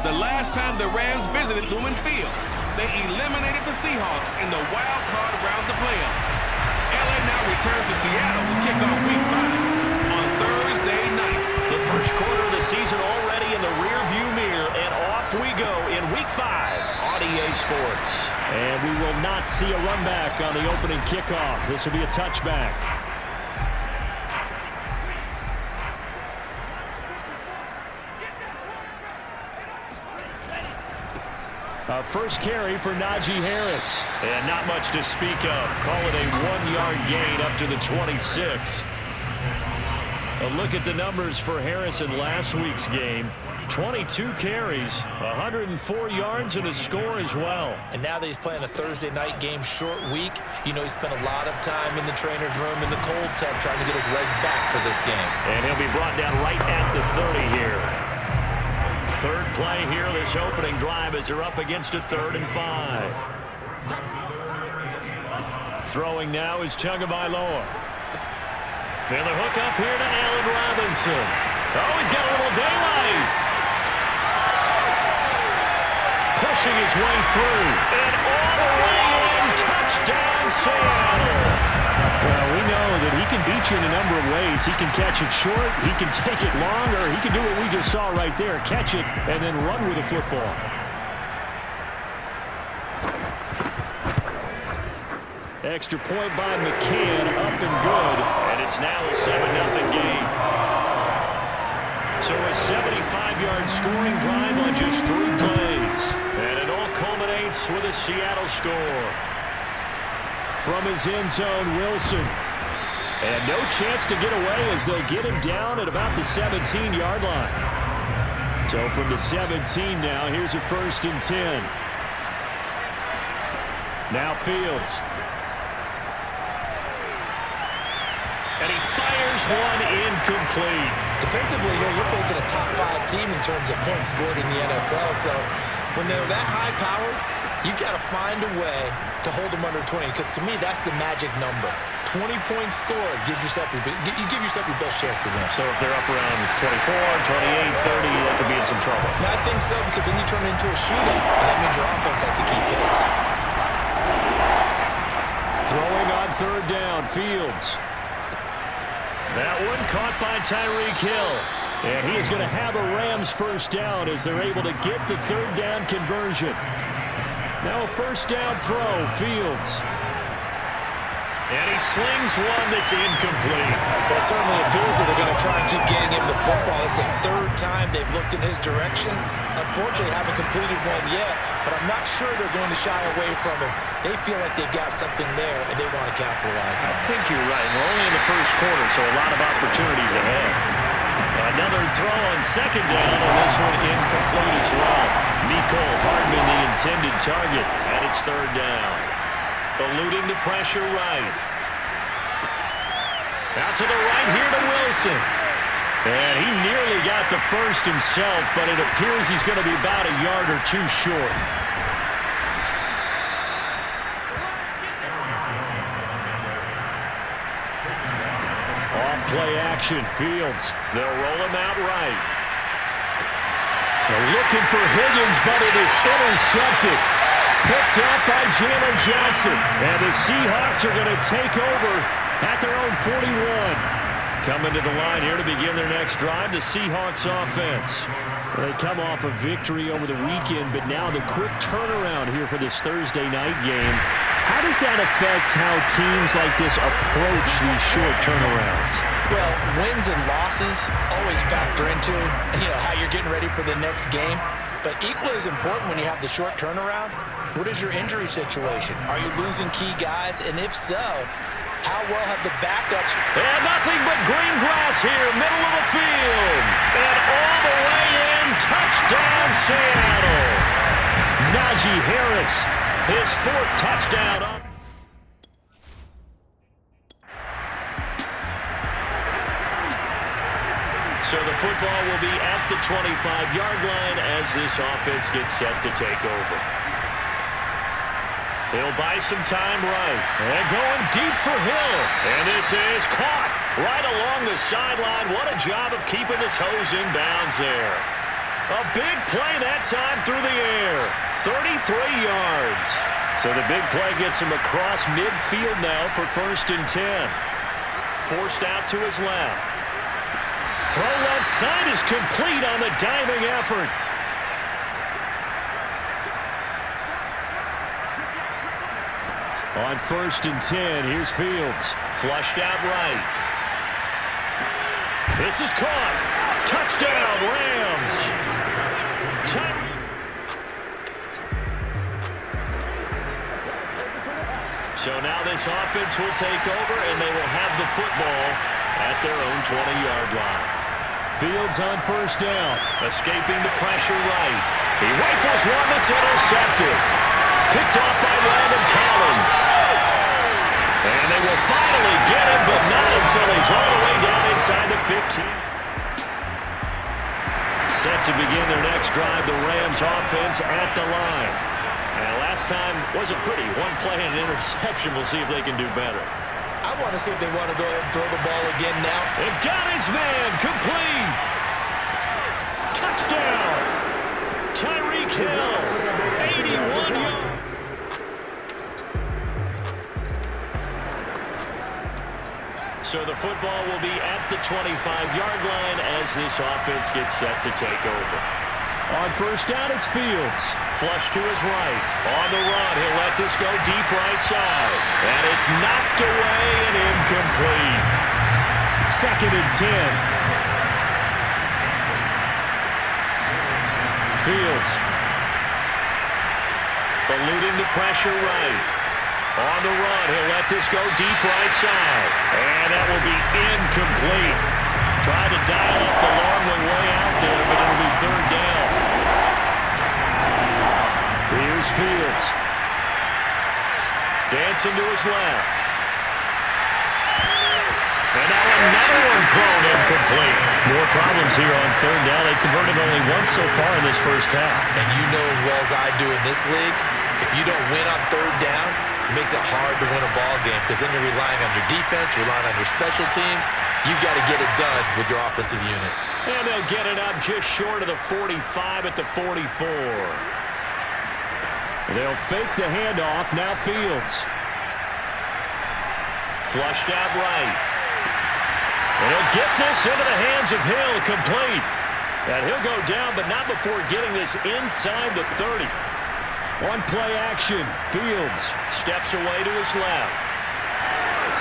The last time the Rams visited Lumen Field, they eliminated the Seahawks in the wild card round of the playoffs. LA now returns to Seattle to kick off Week 5 on Thursday night. The first quarter of the season already in the rearview mirror, and off we go in Week 5 on EA Sports. And we will not see a run back on the opening kickoff. This will be a touchback. A first carry for Najee Harris. And not much to speak of. Call it a 1-yard gain up to the 26. A look at the numbers for Harris in last week's game. 22 carries, 104 yards, and a score as well. And now that he's playing a Thursday night game, short week, you know he spent a lot of time in the trainer's room in the cold tub trying to get his legs back for this game. And he'll be brought down right at the 30 here. Third play here, this opening drive as they're up against a 3rd and 5. Throwing now is Tagovailoa. And the hook up here to Allen Robinson. Oh, he's got a little daylight. Pushing his way through. And all the way in. Touchdown, Seattle. Well, we know that he can beat you in a number of ways. He can catch it short, he can take it long, or he can do what we just saw right there, catch it and then run with the football. Extra point by McCann, up and good. And it's now a 7-0 game. So a 75-yard scoring drive on just 3 plays. And it all culminates with a Seattle score. From his end zone, Wilson. And no chance to get away as they'll get him down at about the 17-yard line. So from the 17 now, here's a 1st and 10. Now Fields. And he fires one incomplete. Defensively here, you're facing a top 5 team in terms of points scored in the NFL. So when they're that high-powered, you've got to find a way to hold them under 20, because to me, that's the magic number. 20 points scored gives yourself you give yourself your best chance to win. So if they're up around 24, 28, 30, they could be in some trouble. I think so, because then you turn it into a shootout, and that means your offense has to keep pace. Throwing on 3rd down, Fields. That one caught by Tyreek Hill. And he is going to have a Rams 1st down as they're able to get the 3rd down conversion. Now a 1st down throw, Fields. And he slings one that's incomplete. Well, it certainly appears that they're going to try and keep getting him the football. It's the 3rd time they've looked in his direction. Unfortunately, haven't completed one yet, but I'm not sure they're going to shy away from him. They feel like they've got something there, and they want to capitalize on it. I think you're right. We're only in the first quarter, so a lot of opportunities ahead. Another throw on 2nd down, and this one incomplete as well. Mecole Hardman, the intended target, and it's 3rd down. Eluding the pressure right. Out to the right here to Wilson. And he nearly got the first himself, but it appears he's going to be about a yard or 2 short. Play action, Fields. They'll roll him out right. They're looking for Higgins, but it is intercepted. Picked up by Jalen Johnson. And the Seahawks are going to take over at their own 41. Coming to the line here to begin their next drive, the Seahawks offense. They come off a victory over the weekend, but now the quick turnaround here for this Thursday night game. How does that affect how teams like this approach these short turnarounds? Well, wins and losses always factor into, how you're getting ready for the next game. But equally as important when you have the short turnaround, what is your injury situation? Are you losing key guys? And if so, how well have the backups? And nothing but green grass here, middle of the field. And all the way in, touchdown Seattle. Najee Harris, his 4th touchdown up. So the football will be at the 25-yard line as this offense gets set to take over. He'll buy some time right. And going deep for Hill. And this is caught right along the sideline. What a job of keeping the toes in bounds there. A big play that time through the air. 33 yards. So the big play gets him across midfield now for 1st and 10. Forced out to his left. Throw left side is complete on the diving effort. On 1st and 10, here's Fields. Flushed out right. This is caught. Touchdown, Rams. So now this offense will take over, and they will have the football at their own 20-yard line. Fields on 1st down. Escaping the pressure right. He rifles one that's intercepted. Picked off by Landon Collins. And they will finally get him, but not until he's all the way down inside the 15. Set to begin their next drive, the Rams offense at the line. And last time wasn't pretty. One play and an interception. We'll see if they can do better. I want to see if they want to go ahead and throw the ball again now. It got his man. Complete. Touchdown. Tyreek Hill. 81 yards. So the football will be at the 25-yard line as this offense gets set to take over. On 1st down, it's Fields. Flush to his right. On the run, he'll let this go deep right side. And it's knocked away and incomplete. 2nd and 10. Fields. Eluding the pressure right. On the run, he'll let this go deep right side. And that will be incomplete. Tried to dial up the long way out there, but it'll be 3rd down. Here's Fields. Dancing to his left. And now another one thrown incomplete. More problems here on 3rd down. They've converted only once so far in this first half. And you know as well as I do in this league, if you don't win on 3rd down, it makes it hard to win a ball game because then you're relying on your defense, relying on your special teams. You've got to get it done with your offensive unit. And they'll get it up just short of the 45 at the 44. They'll fake the handoff. Now Fields. Flushed out right. And he'll get this into the hands of Hill. Complete. And he'll go down, but not before getting this inside the 30. One play action. Fields steps away to his left.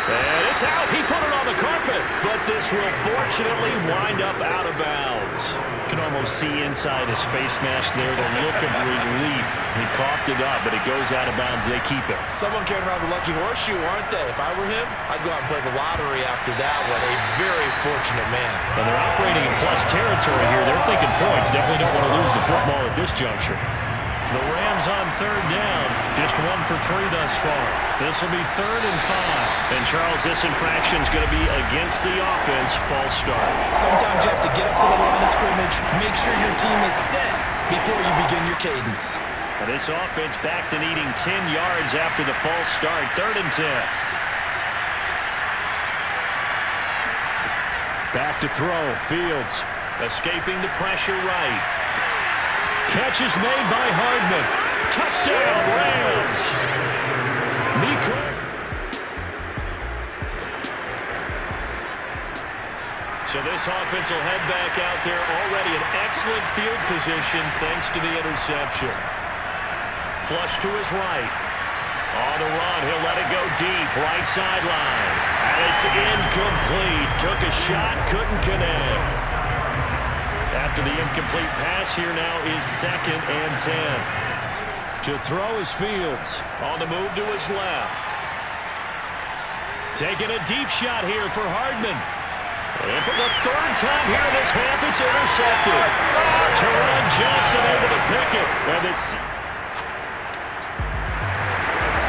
And it's out. He put it on the carpet. But this will fortunately wind up out of bounds. You can almost see inside his face mask there the look of relief. He coughed it up, but it goes out of bounds. They keep it. Someone carrying around the lucky horseshoe, aren't they? If I were him, I'd go out and play the lottery after that one. A very fortunate man. And they're operating in plus territory here. They're thinking points. Definitely don't want to lose the football at this juncture. The Rams on 3rd down, just 1 for 3 thus far. This will be 3rd and 5. And Charles, this infraction is going to be against the offense. False start. Sometimes you have to get up to the line of scrimmage, make sure your team is set before you begin your cadence. And this offense back to needing 10 yards after the false start. 3rd and 10. Back to throw. Fields escaping the pressure right. Catch is made by Hardman. Touchdown, Rams. Nico. So this offense will head back out there already in excellent field position thanks to the interception. Flush to his right. On the run, he'll let it go deep, right sideline. And it's incomplete. Took a shot, couldn't connect. After the incomplete pass, here now is 2nd and 10. To throw is Fields. On the move to his left. Taking a deep shot here for Hardman. And for the 3rd time here in this half, it's intercepted. Teron Johnson able to pick it. And it's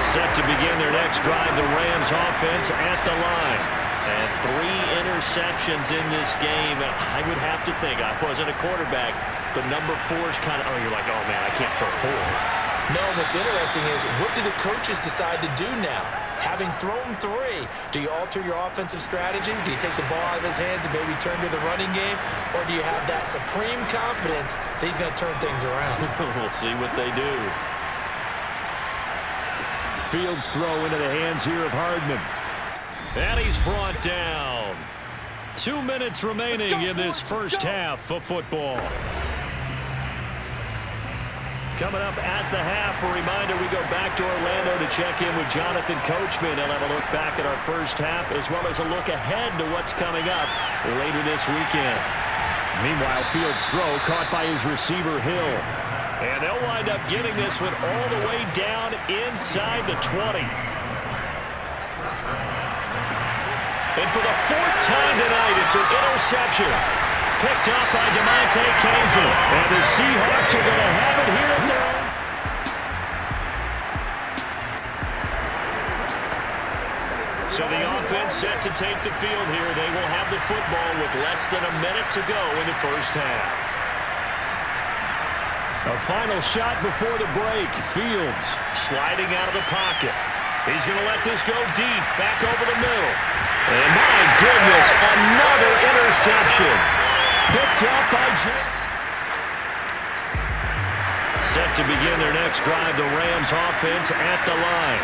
set to begin their next drive, the Rams offense at the line. And 3 interceptions in this game. I would have to think, I wasn't a quarterback, but number 4 is kind of, oh, you're like, oh, man, I can't throw 4. No, what's interesting is, what do the coaches decide to do now? Having thrown 3, do you alter your offensive strategy? Do you take the ball out of his hands and maybe turn to the running game? Or do you have that supreme confidence that he's going to turn things around? We'll see what they do. Fields throw into the hands here of Hardman. And he's brought down. 2 minutes remaining in this first half of football. Coming up at the half, a reminder, we go back to Orlando to check in with Jonathan Coachman. He'll have a look back at our first half as well as a look ahead to what's coming up later this weekend. Meanwhile, Fields' throw caught by his receiver, Hill. And they'll wind up getting this one all the way down inside the 20. And for the 4th time tonight, it's an interception. Picked up by DeMonte Kazin. And the Seahawks are going to have it here at their own. So the offense set to take the field here. They will have the football with less than a minute to go in the first half. A final shot before the break. Fields sliding out of the pocket. He's going to let this go deep, back over the middle. And my goodness, another interception. picked up by Jim. Set to begin their next drive, the Rams offense at the line.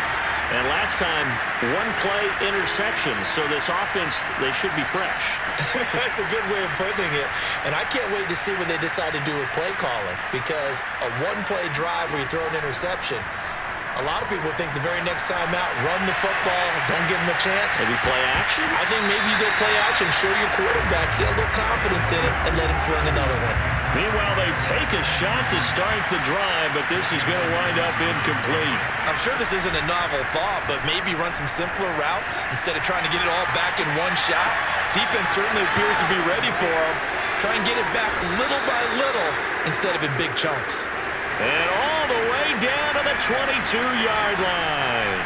And last time, one-play interceptions, so this offense, they should be fresh. That's a good way of putting it. And I can't wait to see what they decide to do with play calling, because a one-play drive where you throw an interception, a lot of people think the very next time out, run the football, don't give them a chance. Maybe play action? I think maybe you go play action, show your quarterback, get a little confidence in it, and let him fling another one. Meanwhile, they take a shot to start the drive, but this is going to wind up incomplete. I'm sure this isn't a novel thought, but maybe run some simpler routes instead of trying to get it all back in one shot. Defense certainly appears to be ready for him. Try and get it back little by little instead of in big chunks. And all the way down to the 22-yard line.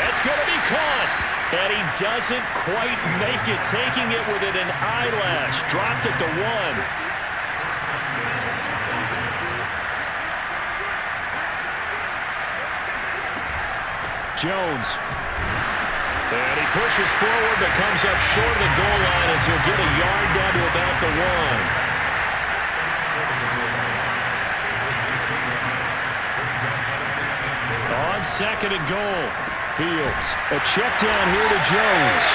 That's going to be caught. And he doesn't quite make it, taking it within an eyelash. Dropped at the 1. Jones. And he pushes forward, but comes up short of the goal line as he'll get a yard down to about the 1. On second and goal. Fields. A check down here to Jones.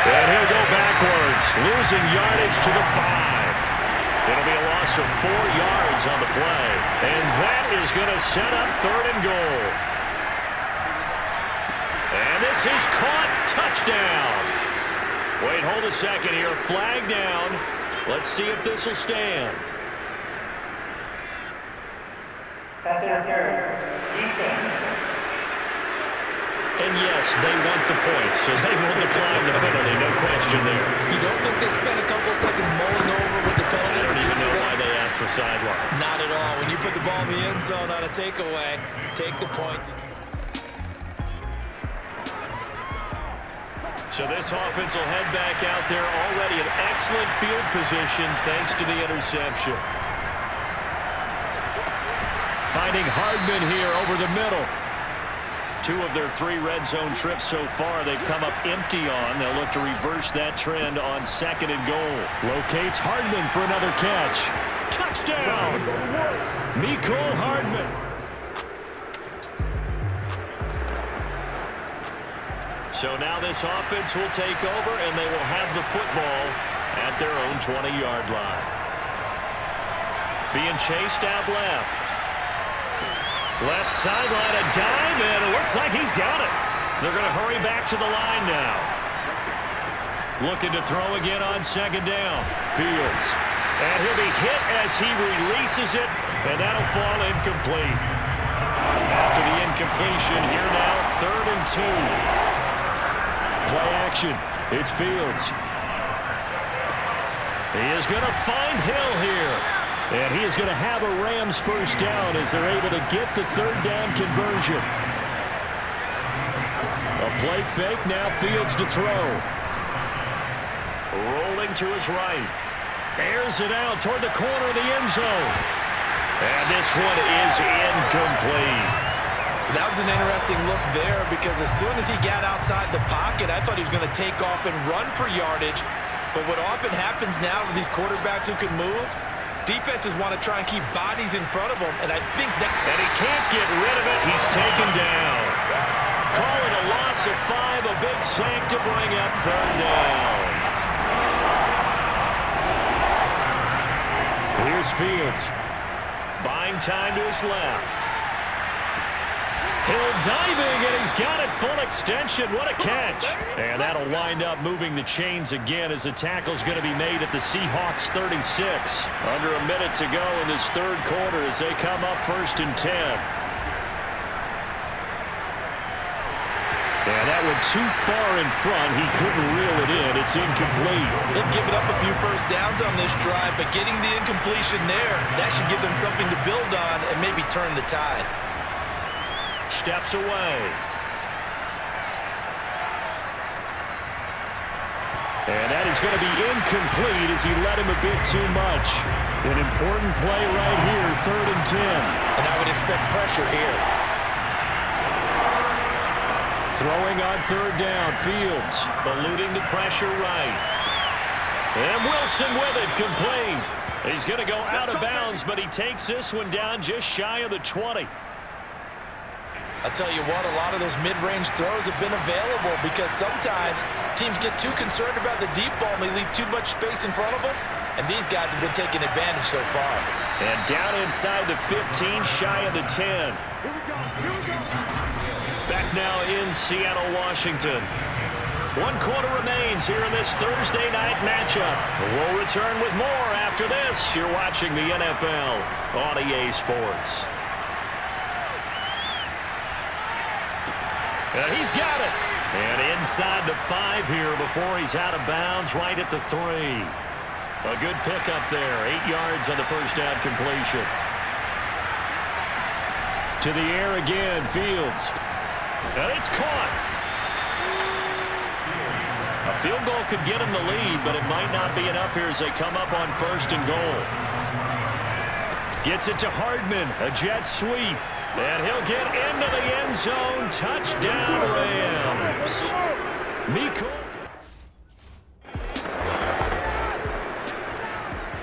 And he'll go backwards, losing yardage to the 5. It'll be a loss of 4 yards on the play. And that is going to set up third and goal. And this is caught. Touchdown. Wait, hold a second here. Flag down. Let's see if this will stand. And yes, they want the points, so they will decline the penalty, no question there. You don't think they spent a couple of seconds mulling over with the penalty? I don't even know why they asked the sideline. Not at all. When you put the ball in the end zone on a takeaway, take the points. So this offense will head back out there, already in excellent field position thanks to the interception. Finding Hardman here over the middle. 2 of their 3 red zone trips so far they've come up empty on. They'll look to reverse that trend on second and goal. Locates Hardman for another catch. Touchdown! Mecole Hardman. So now this offense will take over, and they will have the football at their own 20-yard line. Being chased out left. Left sideline, a dive, and it looks like he's got it. They're going to hurry back to the line now. Looking to throw again on second down. Fields. And he'll be hit as he releases it, and that'll fall incomplete. After the incompletion, here now, third and 2. Play action. It's Fields. He is going to find Hill here. And he is going to have a Rams first down as they're able to get the third down conversion. A play fake, now Fields to throw. Rolling to his right. Airs it out toward the corner of the end zone. And this one is incomplete. That was an interesting look there because as soon as he got outside the pocket, I thought he was going to take off and run for yardage. But what often happens now with these quarterbacks who can move, defenses want to try and keep bodies in front of them, and I think that... And he can't get rid of it. He's taken down. Call it a loss of 5, a big sack to bring up third down. Here's Fields. Buying time to his left. Hill diving, and he's got it full extension. What a catch. And that'll wind up moving the chains again as the tackle's going to be made at the Seahawks 36. Under a minute to go in this third quarter as they come up 1st and 10. Yeah, that went too far in front. He couldn't reel it in. It's incomplete. They've given up a few first downs on this drive, but getting the incompletion there, that should give them something to build on and maybe turn the tide. Steps away. And that is going to be incomplete as he let him a bit too much. An important play right here, 3rd and 10. And I would expect pressure here. Throwing on 3rd down, Fields eluding the pressure right. And Wilson with it, complete. He's going to go out of bounds, but he takes this one down just shy of the 20. I'll tell you what, a lot of those mid-range throws have been available because sometimes teams get too concerned about the deep ball and they leave too much space in front of them, and these guys have been taking advantage so far. And down inside the 15, shy of the 10. Back now in Seattle, Washington. 1 quarter remains here in this Thursday night matchup. We'll return with more after this. You're watching the NFL on EA Sports. And he's got it. And inside the 5 here before he's out of bounds right at the 3. A good pickup there. 8 yards on the first down completion. To the air again, Fields. And it's caught. A field goal could get him the lead, but it might not be enough here as they come up on 1st and goal. Gets it to Hardman. A jet sweep. And he'll get into the end zone. Touchdown, Rams. Miko.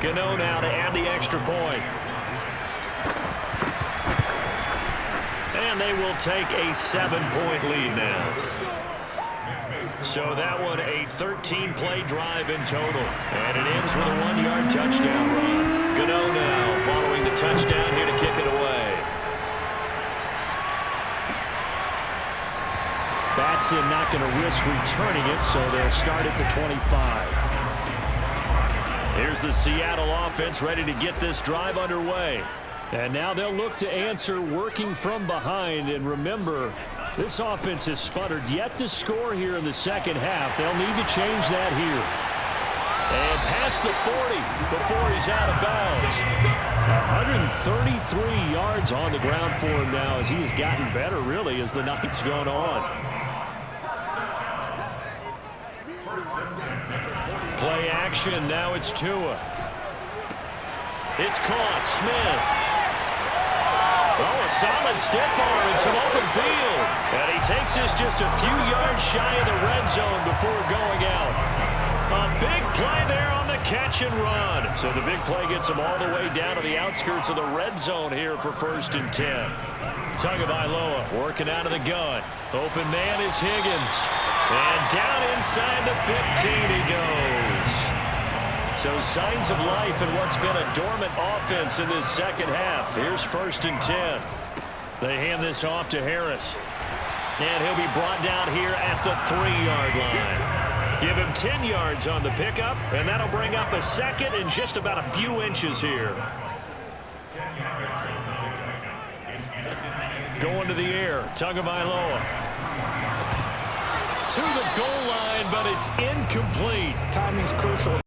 Gano now to add the extra point. And they will take a 7-point lead now. So that one a 13-play drive in total. And it ends with a 1-yard touchdown run. Gano now following the touchdown here to kick it away. Batson not going to risk returning it, so they'll start at the 25. Here's the Seattle offense ready to get this drive underway. And now they'll look to answer working from behind. And remember, this offense has sputtered yet to score here in the second half. They'll need to change that here. And past the 40 before he's out of bounds. 133 yards on the ground for him now as he has gotten better, really, as the night's gone on. Play action. Now it's Tua. It's caught. Smith. Oh, a solid stiff arm and some open field. And he takes this just a few yards shy of the red zone before going out. A big play there on the catch and run. So the big play gets him all the way down to the outskirts of the red zone here for 1st and 10. Tagovailoa working out of the gun. Open man is Higgins. And down inside the 15 he goes. So signs of life in what's been a dormant offense in this second half. Here's 1st and 10. They hand this off to Harris. And he'll be brought down here at the 3-yard line. Give him 10 yards on the pickup, and that'll bring up a second and just about a few inches here. Going to the air, Tagovailoa. To the goal line, but it's incomplete. Timing's crucial.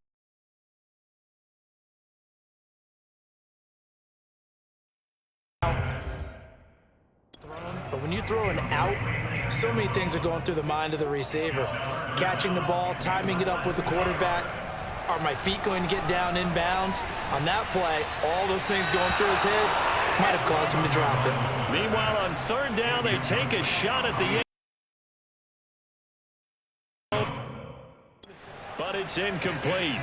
But when you throw an out, so many things are going through the mind of the receiver. Catching the ball, timing it up with the quarterback. Are my feet going to get down in bounds? On that play, all those things going through his head might have caused him to drop it. Meanwhile, on third down, they take a shot at the end. But it's incomplete.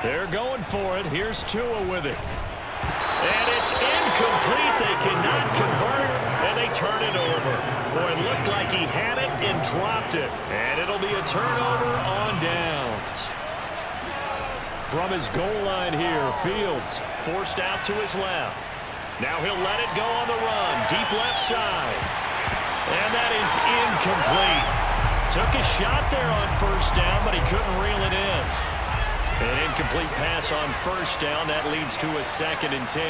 They're going for it. Here's Tua with it. And it's incomplete. They cannot convert, and they turn it over. Boy, it looked like he had it and dropped it. And it'll be a turnover on downs. From his goal line here, Fields forced out to his left. Now he'll let it go on the run. Deep left side. And that is incomplete. Took a shot there on first down, but he couldn't reel it in. An incomplete pass on first down. That leads to a 2nd and 10.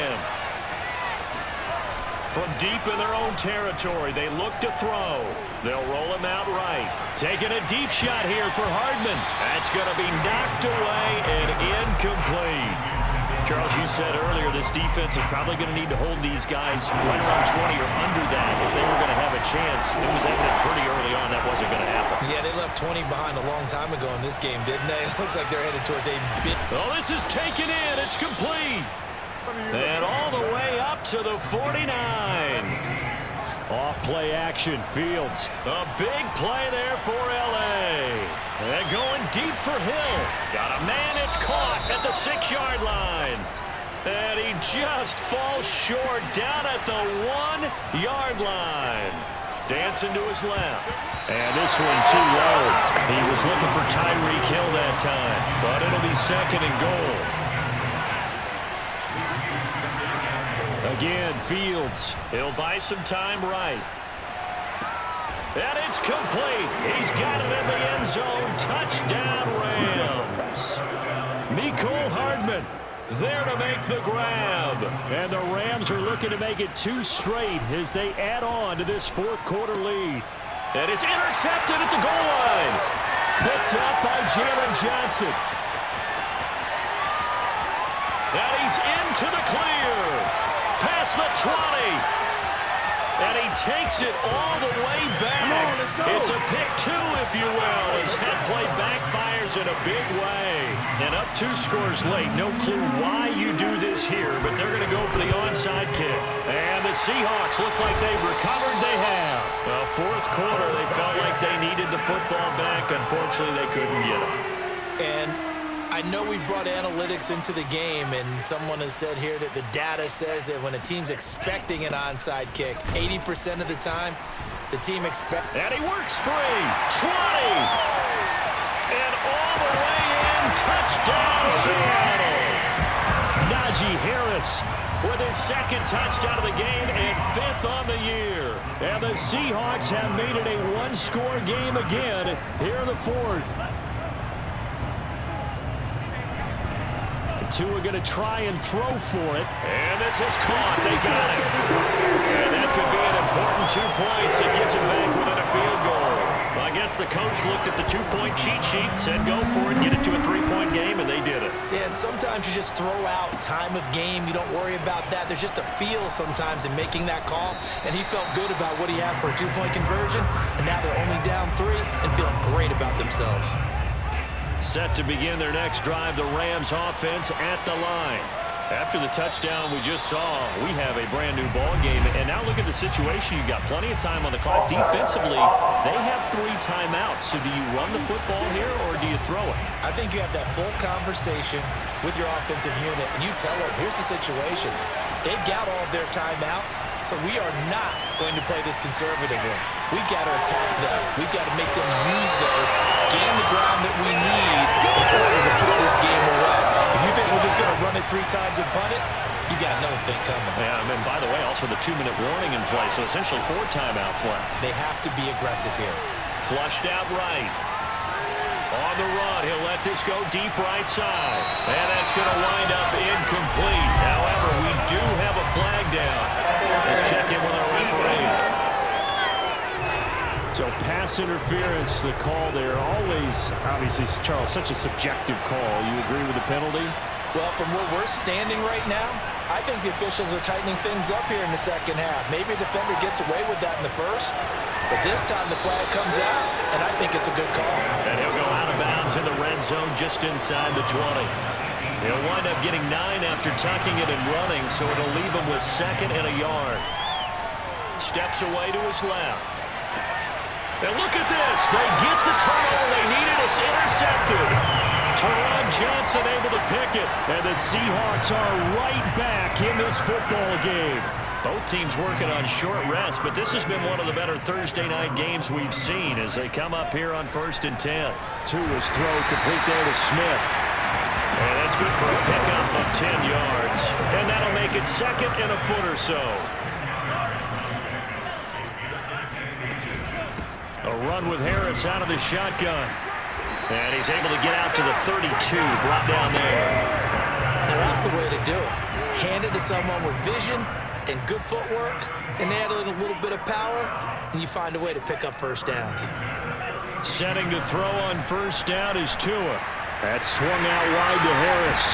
From deep in their own territory, they look to throw. They'll roll him out right. Taking a deep shot here for Hardman. That's going to be knocked away and incomplete. Charles, you said earlier this defense is probably going to need to hold these guys right around 20 or under that if they were going to have a chance. It was evident pretty early on that wasn't going to happen. Yeah, they left 20 behind a long time ago in this game, didn't they? It looks like they're headed towards a bit. Oh, this is taken in. It's complete. And all the way up to the 49. Off play action, Fields. A big play there for L.A. And going deep for Hill. Got a man, it's caught at the 6-yard line. And he just falls short down at the 1-yard line. Dancing to his left. And this one too low. He was looking for Tyreek Hill that time. But it'll be 2nd and goal. Again, Fields. He'll buy some time right. And it's complete. He's got it in the end zone. Touchdown, Rams. Mecole Hardman there to make the grab. And the Rams are looking to make it 2 straight as they add on to this 4th quarter lead. And it's intercepted at the goal line. Picked up by Jalen Johnson. And he's into the clear. Past the 20. And he takes it all the way back. It's a pick 2, if you will, as head play backfires in a big way. And up 2 scores late. No clue why you do this here, but they're going to go for the onside kick. And the Seahawks, looks like they've recovered. They have. Well, 4th quarter, they felt like they needed the football back. Unfortunately, they couldn't get it. And I know we brought analytics into the game, and someone has said here that the data says that when a team's expecting an onside kick, 80% of the time, the team expects. And he works free. 20. And all the way in. Touchdown, Seattle. Najee Harris with his 2nd touchdown of the game and 5th on the year. And the Seahawks have made it a 1-score game again here in the 4th. Tua going to try and throw for it. And this is caught. They got it. And that could be an important 2 points. It gets him back within a field goal. Well, I guess the coach looked at the 2-point cheat sheet, said go for it, get it to a 3-point game, and they did it. Yeah, and sometimes you just throw out time of game. You don't worry about that. There's just a feel sometimes in making that call. And he felt good about what he had for a 2-point conversion. And now they're only down 3 and feeling great about themselves. Set to begin their next drive, the Rams offense at the line. After the touchdown we just saw, we have a brand new ball game. And now look at the situation. You've got plenty of time on the clock. Defensively, they have 3 timeouts. So do you run the football here or do you throw it? I think you have that full conversation with your offensive unit, and you tell them, here's the situation. They've got all of their timeouts, so we are not going to play this conservatively. We've got to attack them. We've got to make them use those, gain the ground that we need in order to put this game away. If you think we're just going to run it 3 times and punt it, you got another thing coming. Yeah, and by the way, also the 2-minute warning in play, so essentially 4 timeouts left. They have to be aggressive here. Flushed out right. On the run, he'll let this go deep right side. And that's going to wind up incomplete. However, we do have a flag down. Let's check in with our referee. So pass interference, the call there. Always, obviously, Charles, such a subjective call. You agree with the penalty? Well, from where we're standing right now, I think the officials are tightening things up here in the second half. Maybe a defender gets away with that in the first, but this time the flag comes out, and I think it's a good call. And he'll go out of bounds in the red zone just inside the 20. He'll wind up getting 9 after tucking it and running, so it'll leave him with 2nd and a yard. Steps away to his left. And look at this. They get the turnover they needed. It's intercepted. Teron Johnson able to pick it. And the Seahawks are right back in this football game. Both teams working on short rest, but this has been one of the better Thursday night games we've seen as they come up here on 1st and 10. Tua's throw complete there to Smith. And that's good for a pickup of 10 yards. And that'll make it 2nd and a foot or so. A run with Harris out of the shotgun. And he's able to get out to the 32, brought down there. Now that's the way to do it. Hand it to someone with vision and good footwork, and add in a little bit of power, and you find a way to pick up first downs. Setting to throw on 1st down is Tua. That swung out wide to Harris.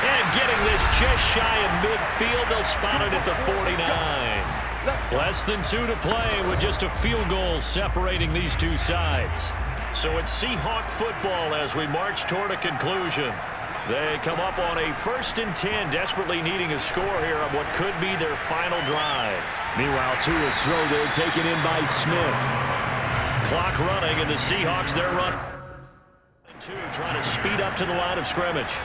And getting this just shy of midfield, they'll spot it at the 49. Less than 2 to play with just a field goal separating these two sides. So it's Seahawk football as we march toward a conclusion. They come up on a 1st and 10, desperately needing a score here on what could be their final drive. Meanwhile, Tua's throw there taken in by Smith. Clock running, and the Seahawks, they're running. 2 trying to speed up to the line of scrimmage.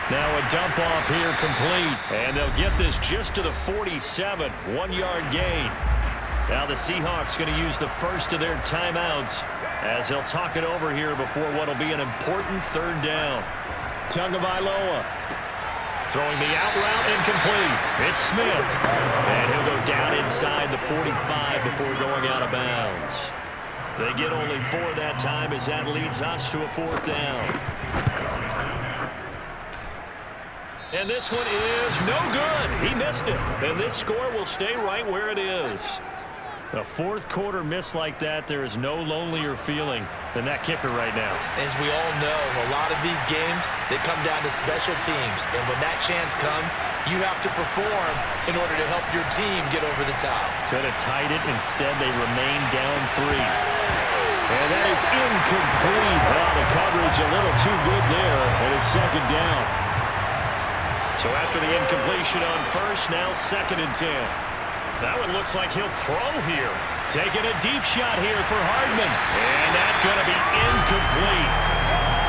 Now a dump off here complete, and they'll get this just to the 47, 1-yard gain. Now the Seahawks going to use the first of their timeouts as they'll talk it over here before what will be an important 3rd down. Tagovailoa throwing the out route incomplete. It's Smith, and he'll go down inside the 45 before going out of bounds. They get only 4 that time as that leads us to a 4th down. And this one is no good. He missed it. And this score will stay right where it is. A 4th quarter miss like that, there is no lonelier feeling than that kicker right now. As we all know, a lot of these games, they come down to special teams. And when that chance comes, you have to perform in order to help your team get over the top. Could have tied it. Instead, they remain down 3. And that is incomplete. Well, the coverage a little too good there, and it's 2nd down. So after the incompletion on 1st, now 2nd and 10. That one looks like he'll throw here. Taking a deep shot here for Hardman. And that's going to be incomplete.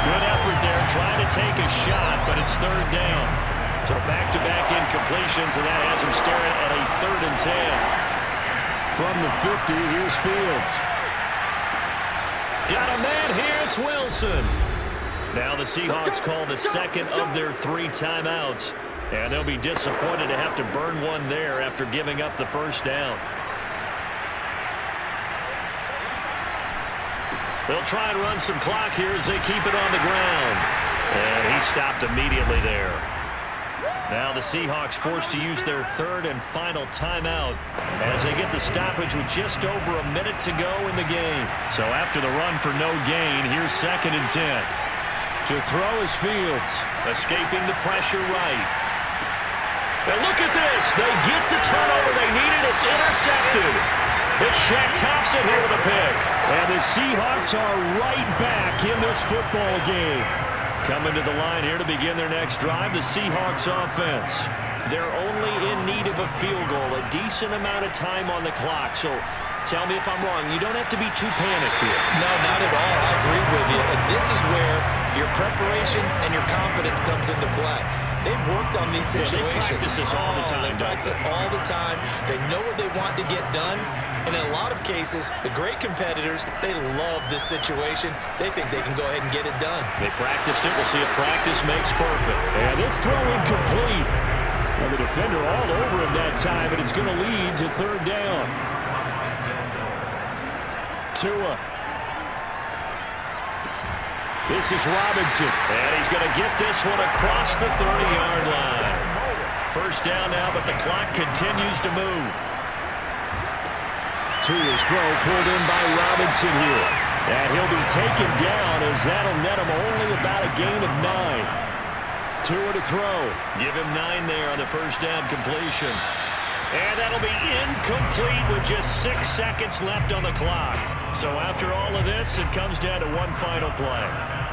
Good effort there trying to take a shot, but it's 3rd down. So back-to-back incompletions, and that has him staring at a 3rd and 10. From the 50, here's Fields. Got a man here, it's Wilson. Now the Seahawks call the 2nd of their 3 timeouts. And they'll be disappointed to have to burn one there after giving up the 1st down. They'll try and run some clock here as they keep it on the ground. And he stopped immediately there. Now the Seahawks forced to use their 3rd and final timeout as they get the stoppage with just over a minute to go in the game. So after the run for no gain, here's 2nd and 10. To throw is Fields. Escaping the pressure right. And look at this. They get the turnover they needed. It's intercepted. It's Shaq Thompson here with a pick. And the Seahawks are right back in this football game. Coming to the line here to begin their next drive, the Seahawks offense. They're only in need of a field goal, a decent amount of time on the clock. So tell me if I'm wrong. You don't have to be too panicked here. No, not at all. I agree with you. And this is where your preparation and your confidence comes into play. They've worked on these situations. They practice this all the time. They practice it all the time. They know what they want to get done. And in a lot of cases, the great competitors, they love this situation. They think they can go ahead and get it done. They practiced it. We'll see if practice makes perfect. And this throw incomplete. And the defender all over him that time, and it's going to lead to 3rd down. Tua. This is Robinson. And he's going to get this one across the 30-yard line. 1st down now, but the clock continues to move. Tua's throw pulled in by Robinson here. And he'll be taken down as that'll net him only about a gain of 9. Tua to throw. Give him 9 there on the first down completion. And that'll be incomplete with just 6 seconds left on the clock. So after all of this, it comes down to one final play.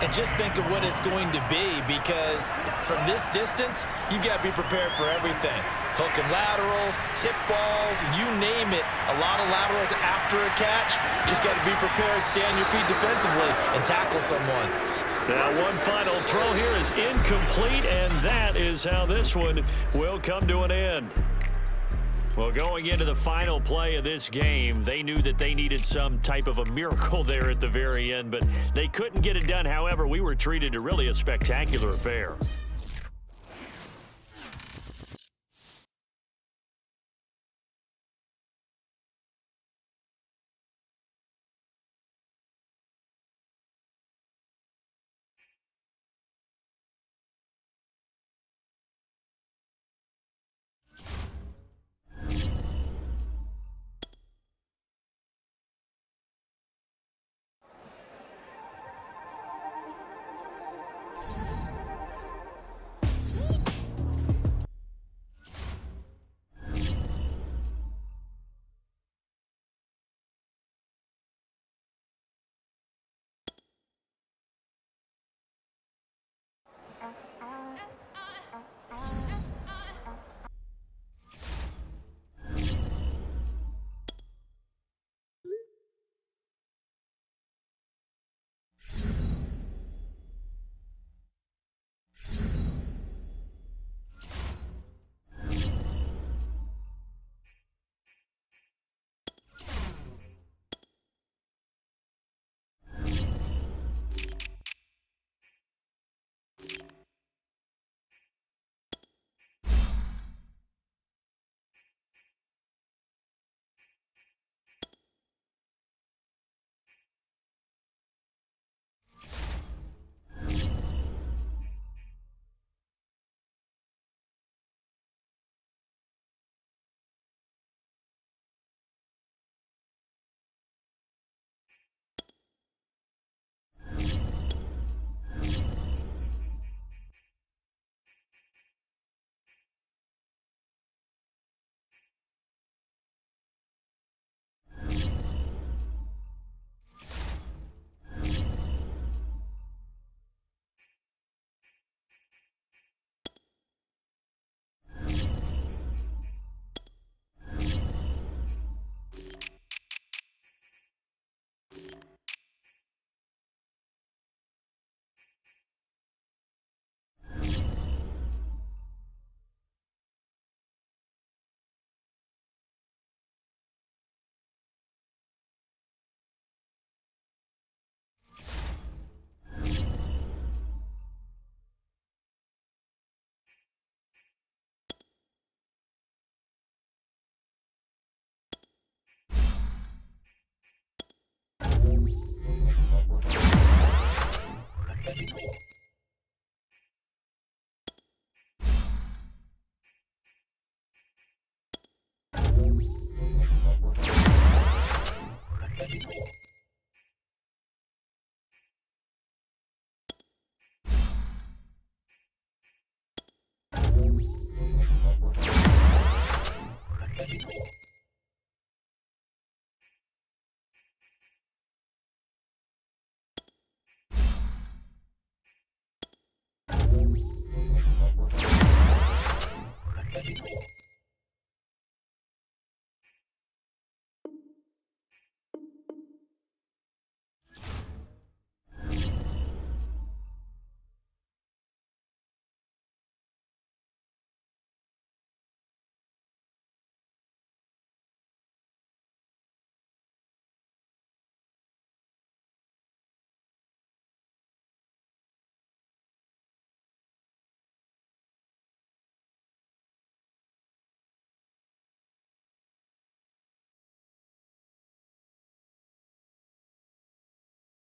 And just think of what it's going to be, because from this distance, you've got to be prepared for everything. Hook and laterals, tip balls, you name it. A lot of laterals after a catch. Just got to be prepared, stay on your feet defensively, and tackle someone. Now one final throw here is incomplete, and that is how this one will come to an end. Well, going into the final play of this game, they knew that they needed some type of a miracle there at the very end, but they couldn't get it done. However, we were treated to really a spectacular affair.